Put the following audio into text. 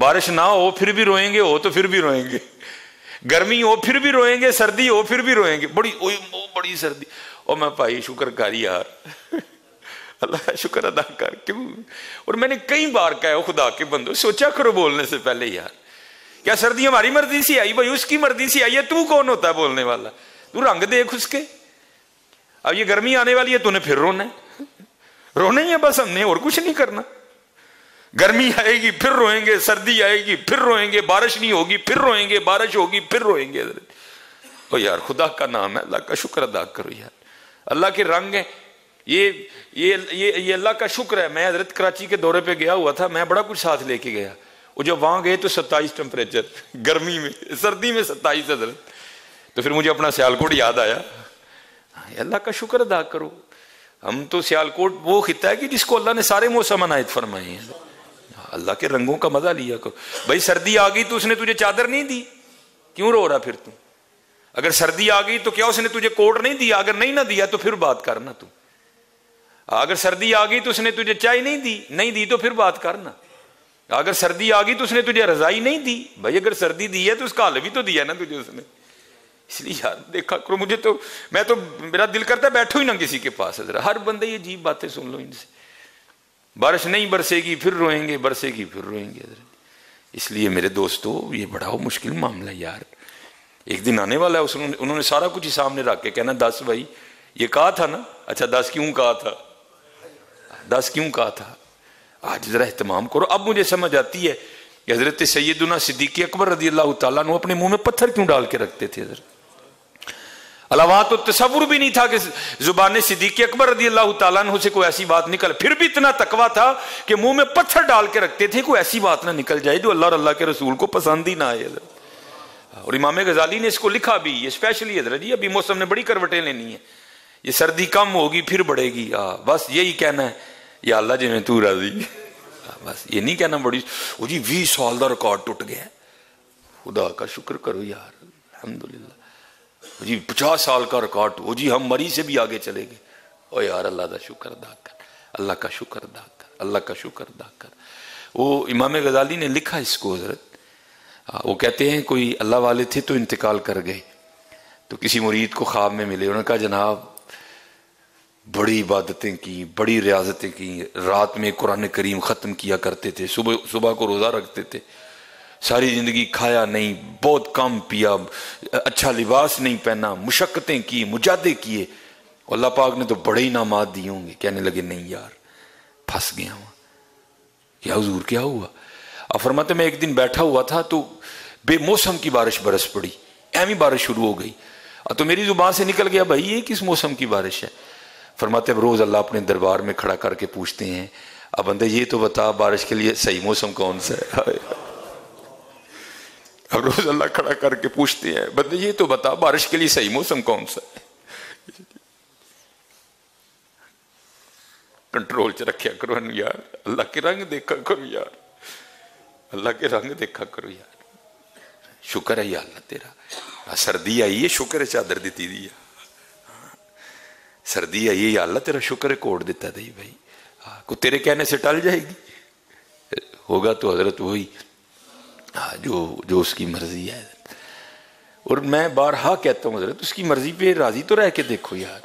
بارش نہ ہو پھر بھی روئیں گے، ہو تو پھر بھی روئیں گے، گرمی ہو پھر بھی روئیں گے، سردی ہو پھر بھی روئیں گے، بڑی سردی، اور میں بھائی شکر کر یار، اللہ کا شکر ادا کر. کیوں؟ اور میں نے کئی بار کہا خدا کے بندو سوچا کرو بولنے سے پہلے یار، کیا سردی ہماری مرضی سے آئی؟ بھائی اس کی مرضی سے آئی ہے، تو کون ہوتا ہے بولنے والا؟ تو رنگ دیکھ اس کے. اب یہ گرمی آنے والی ہے، تو نے پھر رونا ہے، رونا ہی ہے بس، ہم نے اور کچھ نہیں کرنا. گرمی آئے گی پھر روئیں گے، سردی آئے گی پھر روئیں گے، بارش نہیں ہوگی پھر روئیں گے، بارش ہوگی پھر روئیں گے. او یار خدا کا نام ہے، اللہ کا شکر ادا کرو یار. اللہ کے رنگ ہیں یہ اللہ کا شکر ہے. میں حضرت کراچی کے دورے پہ گیا ہوا تھا، میں بڑا کچھ ساتھ لے کے گیا. وہ جب وہاں گئے تو 27 ٹمپریچر گرمی میں، سردی میں 27 حضرت. تو پھر مجھے اپنا سیالکوٹ یاد آیا. اللہ کا شکر ادا کرو. ہم تو سیالکوٹ وہ خطہ ہے کہ جس کو اللہ نے سارے موسم عنایت فرمائے ہیں. اللہ کے رنگوں کا مزہ لیا کرو. بھائی سردی آ گئی تو اس نے تجھے چادر نہیں دی، کیوں رو رہا پھر تم؟ اگر سردی آ گئی تو کیا اس نے تجھے کوٹ نہیں دیا؟ اگر نہیں نہ دیا تو پھر بات کرنا تم. اگر سردی آ گئی تو اس نے تجھے چائے نہیں دی تو پھر بات کرنا. اگر سردی آ گئی تو اس نے تجھے رضائی نہیں دی. بھائی اگر سردی دی ہے تو اس کا حل بھی تو دیا نا تجھے اس نے. اس لیے یار دیکھا کرو. میں تو میرا دل کرتا ہے بیٹھو ہی نہ کسی کے پاس. ہر بندے یہ عجیب باتیں سن لو ان سے. بارش نہیں برسے گی پھر روئیں گے، برسے گی پھر روئیں گے. اس لیے میرے دوستو یہ بڑا مشکل معاملہ ہے یار. ایک دن آنے والا ہے، انہوں نے سارا کچھ ہی سامنے رکھ کے کہنا 10 بھائی یہ کہا تھا نا. اچھا 10 کیوں کہا تھا؟ 10 کیوں کہا تھا؟ آج ذرا اہتمام کرو. اب مجھے سمجھ آتی ہے کہ حضرت سیدنا صدیق اکبر رضی اللہ تعالیٰ عنہ اپنے منہ میں پتھر کیوں ڈال کے رکھتے تھے. حضرت علاوہ تو تصور بھی نہیں تھا کہ زبان صدیق اکبر رضی اللہ تعالیٰ عنہ سے کوئی ایسی بات نکل. پھر بھی اتنا تقویٰ تھا کہ منہ میں پتھر ڈال کے رکھتے تھے کوئی ایسی بات نہ نکل جائے جو اللہ اور اللہ کے رسول کو پسند ہی نہ آئے. اور امام غزالی نے اس کو لکھا بھی، یہ اسپیشلی حضرت جی ابھی موسم نے بڑی کروٹیں لینی ہیں، یہ سردی کم ہوگی پھر بڑھے گی. بس یہی کہنا ہے یا اللہ جی میں تو راضی. بس یہ نہیں کہنا بڑی وہ جی 20 سال کا ریکارڈ ٹوٹ گیا. خدا کا شکر کرو یار الحمدللہ. جی 50 سال کا ریکارڈ، وہ جی ہم مری سے بھی آگے چلے گئے. او یار اللہ کا شکر ادا کر، اللہ کا شکر ادا کر، اللہ کا شکر ادا کر. وہ امام غزالی نے لکھا اس کو حضرت. وہ کہتے ہیں کوئی اللہ والے تھے تو انتقال کر گئے، تو کسی مرید کو خواب میں ملے. انہوں نے کہا جناب بڑی عبادتیں کی، بڑی ریاضتیں کی، رات میں قرآن کریم ختم کیا کرتے تھے، صبح کو روزہ رکھتے تھے، ساری زندگی کھایا نہیں، بہت کم پیا، اچھا لباس نہیں پہنا، مشقتیں کی، مجاہدے کیے. اللہ پاک نے تو بڑے انعامات دیے ہوں گے. کہنے لگے نہیں یار پھنس گیا ہوں. یا حضور کیا ہوا؟ اب فرماتے میں ایک دن بیٹھا ہوا تھا تو بے موسم کی بارش برس پڑی، ایویں بارش شروع ہو گئی. تو میری زبان سے نکل گیا بھائی یہ کس موسم کی بارش ہے؟ فرماتے اب روز اللہ اپنے دربار میں کھڑا کر کے پوچھتے ہیں اب بندے یہ تو بتا بارش کے لیے صحیح موسم کون سا ہے. اب روز اللہ کھڑا کر کے پوچھتے ہیں بندے یہ تو بتا بارش کے لیے صحیح موسم کون سا ہے. کنٹرول چ رکھیا کرو یار، اللہ کے رنگ دیکھا کرو یار، اللہ کے رنگ دیکھا کرو یار. شکر ہے یا اللہ تیرا سردی آئی ہے، شکر ہے چادر دیتی دی. سردی آئی ہے یا اللہ تیرا شکر ہے کوٹ دیتا دی بھائی. کو تیرے کہنے سے ٹل جائے گی؟ ہوگا تو حضرت وہی جو اس کی مرضی ہے. اور میں بارہا کہتا ہوں حضرت اس کی مرضی پہ راضی تو رہ کے دیکھو یار.